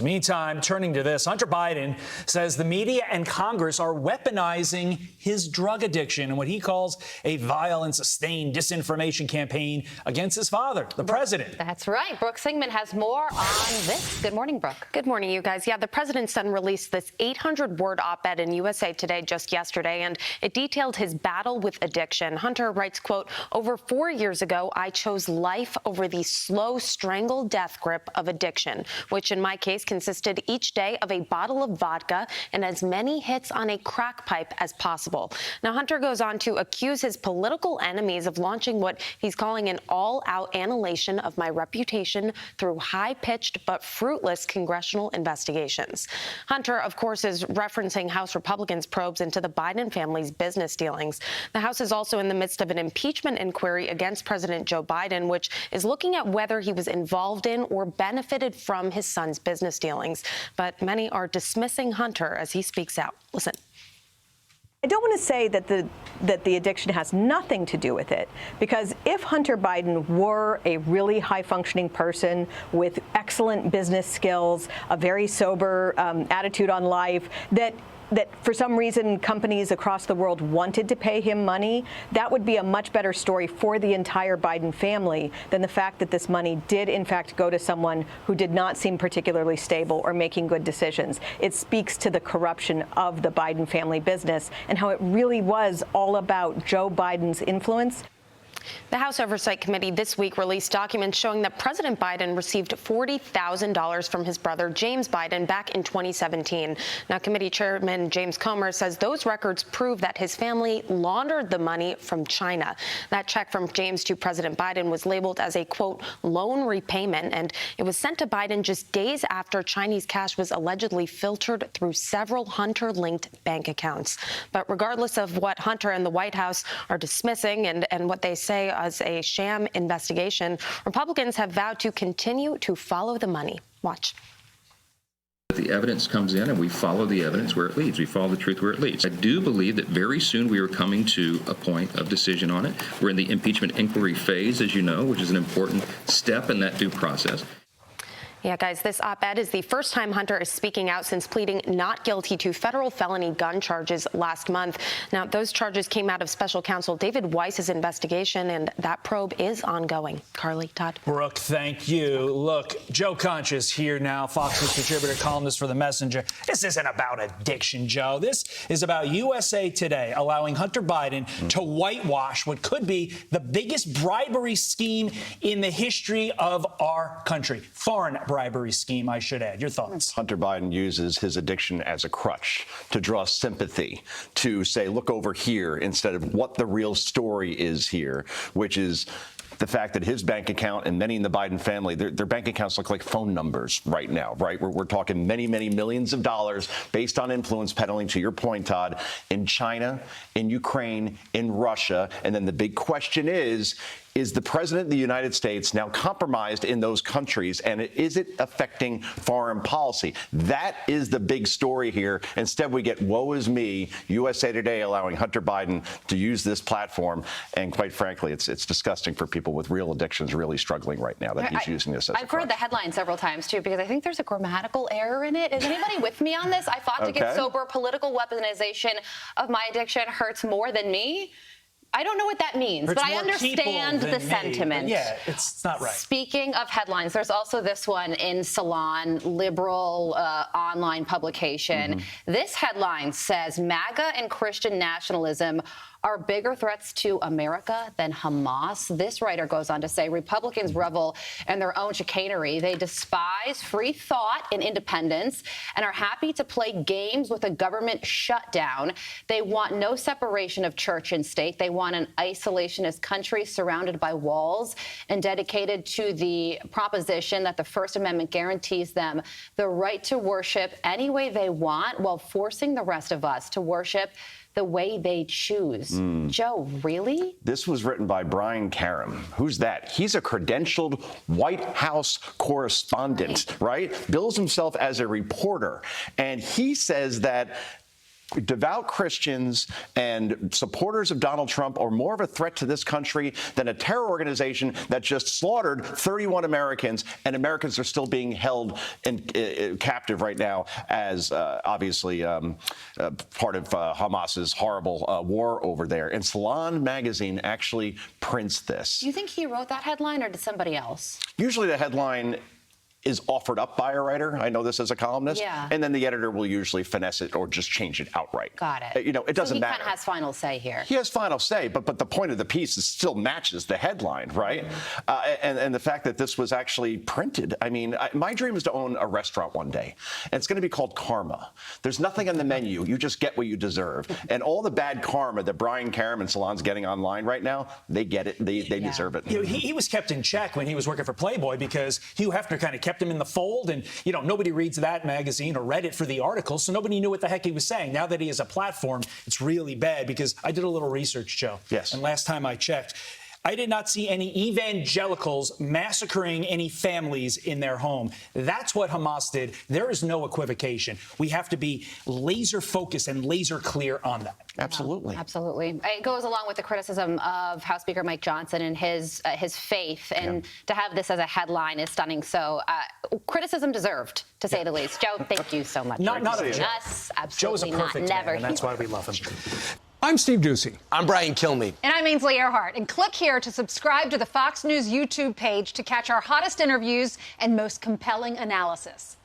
Meantime, turning to this, Hunter Biden says the media and Congress are weaponizing his drug addiction and what he calls a vile and sustained disinformation campaign against his father, the president. That's right. Brooke Singman has more on this. Good morning, Brooke. Good morning, you guys. Yeah, the president's son released this 800-word op-ed in USA Today just yesterday, and it detailed his battle with addiction. Hunter writes, quote, "Over 4 years ago, I chose life over the slow, strangled death grip of addiction, which in my case consisted each day of a bottle of vodka and as many hits on a crack pipe as possible." Now, Hunter goes on to accuse his political enemies of launching what he's calling an all-out annihilation of my reputation through high-pitched but fruitless congressional investigations. Hunter, of course, is referencing House Republicans' probes into the Biden family's business dealings. The House is also in the midst of an impeachment inquiry against President Joe Biden, which is looking at whether he was involved in or benefited from his son's business dealings. But many are dismissing Hunter as he speaks out. Listen. I don't want to say that the addiction has nothing to do with it, because if Hunter Biden were a really high-functioning person with excellent business skills, a very sober attitude on life, that for some reason companies across the world wanted to pay him money, that would be a much better story for the entire Biden family than the fact that this money did in fact go to someone who did not seem particularly stable or making good decisions. It speaks to the corruption of the Biden family business and how it really was all about Joe Biden's influence. The House Oversight Committee this week released documents showing that President Biden received $40,000 from his brother James Biden back in 2017. Now, committee chairman James Comer says those records prove that his family laundered the money from China. That check from James to President Biden was labeled as a, quote, loan repayment, and it was sent to Biden just days after Chinese cash was allegedly filtered through several Hunter-linked bank accounts. But regardless of what Hunter and the White House are dismissing and what they say as a sham investigation, Republicans have vowed to continue to follow the money. Watch. The evidence comes in and we follow the evidence where it leads. We follow the truth where it leads. I do believe that very soon we are coming to a point of decision on it. We're in the impeachment inquiry phase, as you know, which is an important step in that due process. Yeah, guys, this op-ed is the first time Hunter is speaking out since pleading not guilty to federal felony gun charges last month. Now, those charges came out of special counsel David Weiss's investigation, and that probe is ongoing. Carly, Todd. Brooke, thank you. Look, Joe Concha is here now, Fox News contributor, columnist for The Messenger. This isn't about addiction, Joe. This is about USA Today allowing Hunter Biden to whitewash what could be the biggest bribery scheme in the history of our country. Foreign bribery scheme, I should add. Your thoughts? Hunter Biden uses his addiction as a crutch to draw sympathy, to say, look over here, instead of what the real story is here, which is the fact that his bank account and many in the Biden family, their bank accounts look like phone numbers right now, right? We're talking many, many millions of dollars based on influence peddling, to your point, Todd, in China, in Ukraine, in Russia. And then the big question is the president of the United States now compromised in those countries, and is it affecting foreign policy? That is the big story here. Instead, we get woe is me, USA Today allowing Hunter Biden to use this platform. And quite frankly, it's disgusting for people with real addictions really struggling right now that he's using this as a crutch. I've heard the headline several times, too, because I think there's a grammatical error in it. Is anybody with me on this? I fought to get sober. Political weaponization of my addiction hurts more than me. I don't know what that means, but I understand the sentiment. Yeah, it's not right. Speaking of headlines, there's also this one in Salon, liberal online publication. This headline says, MAGA and Christian nationalism are bigger threats to America than Hamas. This writer goes on to say Republicans revel in their own chicanery. They despise free thought and independence and are happy to play games with a government shutdown. They want no separation of church and state. They want an isolationist country surrounded by walls and dedicated to the proposition that the First Amendment guarantees them the right to worship any way they want while forcing the rest of us to worship the way they choose. Joe, really? This was written by Brian Karem. Who's that? He's a credentialed White House correspondent, right? Bills himself as a reporter. And he says that devout Christians and supporters of Donald Trump are more of a threat to this country than a terror organization that just slaughtered 31 Americans, and Americans are still being held captive right now as obviously part of Hamas's horrible war over there. And Salon magazine actually prints this. Do you think he wrote that headline, or did somebody else? Usually the headline is offered up by a writer. I know this as a columnist. Yeah. And then the editor will usually finesse it or just change it outright. Got it. You know, it doesn't matter. So he kind of has final say here. He has final say, but the point of the piece is still matches the headline, right? And the fact that this was actually printed. I mean, my dream is to own a restaurant one day, and it's going to be called Karma. There's nothing on the menu. You just get what you deserve. And all the bad karma that Brian Karem and Salon's getting online right now, they get it. They deserve it. You know, he was kept in check when he was working for Playboy because Hugh Hefner kind of kept him in the fold, and you know, nobody reads that magazine or read it for the article, so nobody knew what the heck he was saying. Now that he has a platform, it's really bad because I did a little research, Joe. Yes. And last time I checked, I did not see any evangelicals massacring any families in their home. That's what Hamas did. There is no equivocation. We have to be laser focused and laser clear on that. Absolutely. Absolutely. It goes along with the criticism of House Speaker Mike Johnson and his faith, and to have this as a headline is stunning. So criticism deserved, to say the least. Joe, thank you so much. Not a Joe. Us, Joe's a absolutely not. perfect Never. man, and that's why we love him. I'm Steve Ducey. I'm Brian Kilmeade. And I'm Ainsley Earhart. And click here to subscribe to the Fox News YouTube page to catch our hottest interviews and most compelling analysis.